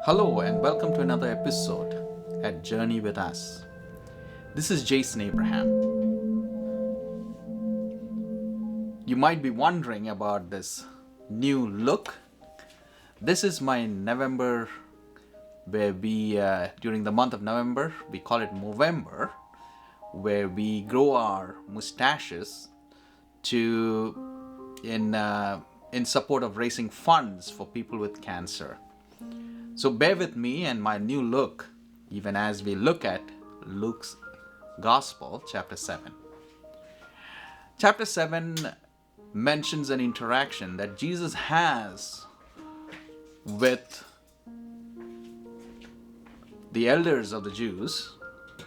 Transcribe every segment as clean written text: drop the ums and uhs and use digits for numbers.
Hello and welcome to another episode at Journey with Us. This is Jason Abraham. You might be wondering about this new look. This is my November, where during the month of November, we call it Movember, where we grow our mustaches in support of raising funds for people with cancer. So bear with me and my new look, even as we look at Luke's Gospel, chapter 7. Chapter 7 mentions an interaction that Jesus has with the elders of the Jews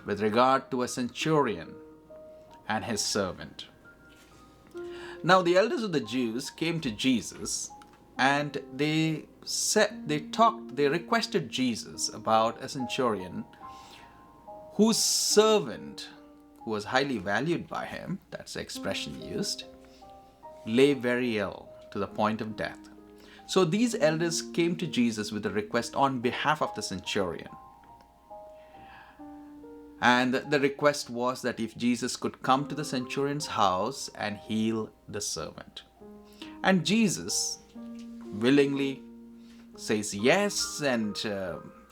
with regard to a centurion and his servant. Now the elders of the Jews came to Jesus and they requested Jesus about a centurion whose servant, who was highly valued by him, that's the expression used, lay very ill to the point of death. So these elders came to Jesus with a request on behalf of the centurion. And the request was that if Jesus could come to the centurion's house and heal the servant. And Jesus willingly says yes, and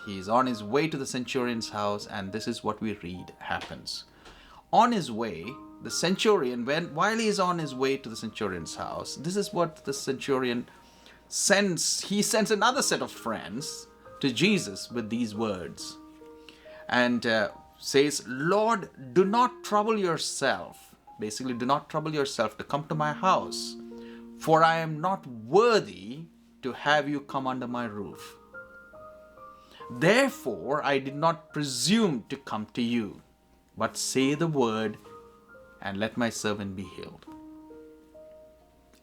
he's on his way to the centurion's house, and this is what we read happens. On his way, the centurion, while he is on his way to the centurion's house, this is what the centurion sends. He sends another set of friends to Jesus with these words, and says, "Lord, do not trouble yourself." Basically, do not trouble yourself to come to my house, for I am not worthy to have you come under my roof. Therefore, I did not presume to come to you, but say the word and let my servant be healed.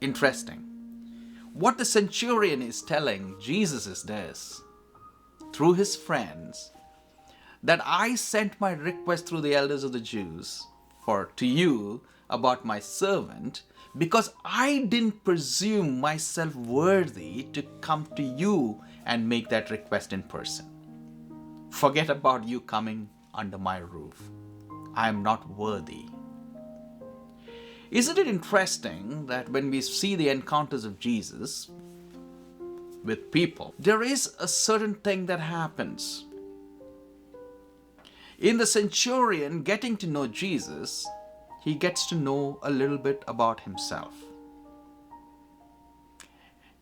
Interesting. What the centurion is telling Jesus is this, through his friends, that I sent my request through the elders of the Jews to you about my servant, because I didn't presume myself worthy to come to you and make that request in person. Forget about you coming under my roof. I am not worthy. Isn't it interesting that when we see the encounters of Jesus with people, there is a certain thing that happens. In the centurion getting to know Jesus, he gets to know a little bit about himself.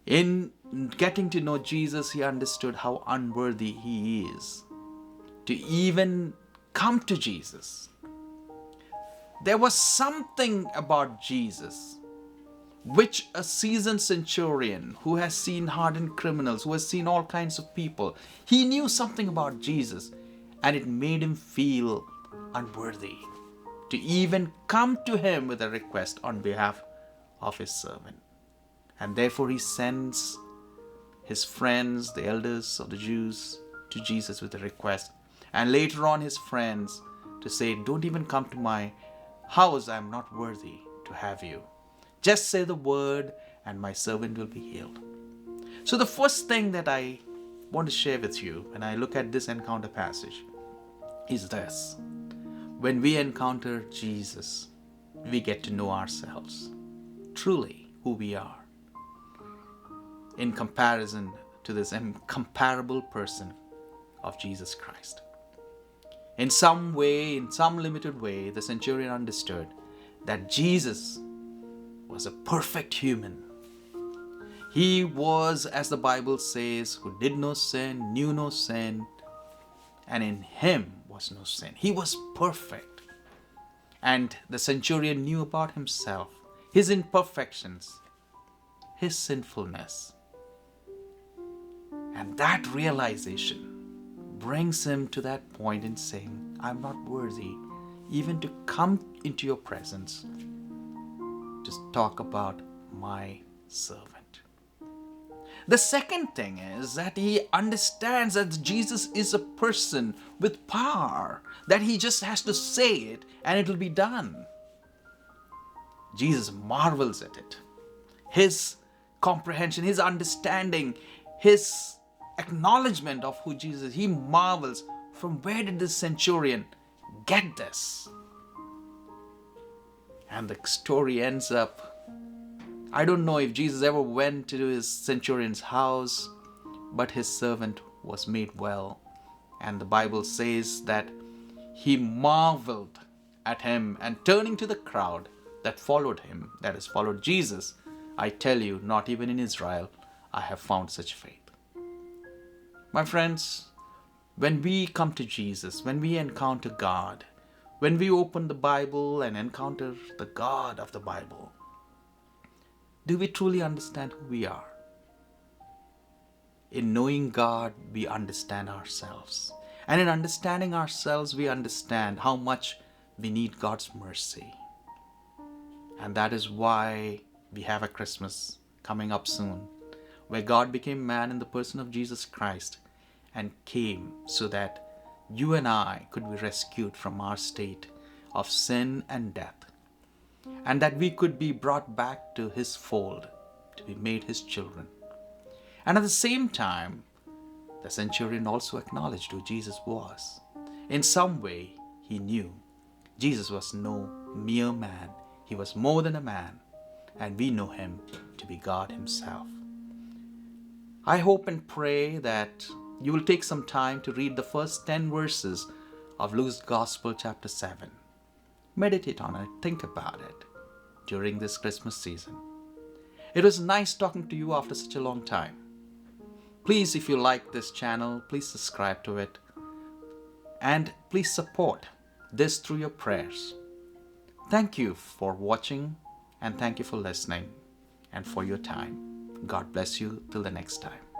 In getting to know Jesus, he understood how unworthy he is to even come to Jesus. There was something about Jesus which a seasoned centurion who has seen hardened criminals, who has seen all kinds of people, he knew something about Jesus, and it made him feel unworthy to even come to him with a request on behalf of his servant. And therefore he sends his friends, the elders of the Jews, to Jesus with a request. And later on his friends to say, don't even come to my house, I am not worthy to have you. Just say the word and my servant will be healed. So the first thing that I want to share with you when I look at this encounter passage is this. When we encounter Jesus, we get to know ourselves, truly who we are, in comparison to this incomparable person of Jesus Christ. In some way, in some limited way, the centurion understood that Jesus was a perfect human. He was, as the Bible says, who did no sin, knew no sin, and in him was no sin. He was perfect. And the centurion knew about himself, his imperfections, his sinfulness. And that realization brings him to that point in saying, I'm not worthy even to come into your presence to talk about my servant. The second thing is that he understands that Jesus is a person with power, that he just has to say it and it will be done. Jesus marvels at it. His comprehension, his understanding, his acknowledgement of who Jesus is. He marvels, from where did this centurion get this? And the story ends up, I don't know if Jesus ever went to his centurion's house, but his servant was made well. And the Bible says that he marveled at him, and turning to the crowd that followed him, that is, followed Jesus, I tell you, not even in Israel, I have found such faith. My friends, when we come to Jesus, when we encounter God, when we open the Bible and encounter the God of the Bible, do we truly understand who we are? In knowing God, we understand ourselves. And in understanding ourselves, we understand how much we need God's mercy. And that is why we have a Christmas coming up soon, where God became man in the person of Jesus Christ and came so that you and I could be rescued from our state of sin and death, and that we could be brought back to his fold, to be made his children. And at the same time, the centurion also acknowledged who Jesus was. In some way, he knew Jesus was no mere man. He was more than a man, and we know him to be God himself. I hope and pray that you will take some time to read the first 10 verses of Luke's Gospel, chapter 7. Meditate on it, think about it during this Christmas season. It was nice talking to you after such a long time. Please, if you like this channel, please subscribe to it. And please support this through your prayers. Thank you for watching, and thank you for listening and for your time. God bless you till the next time.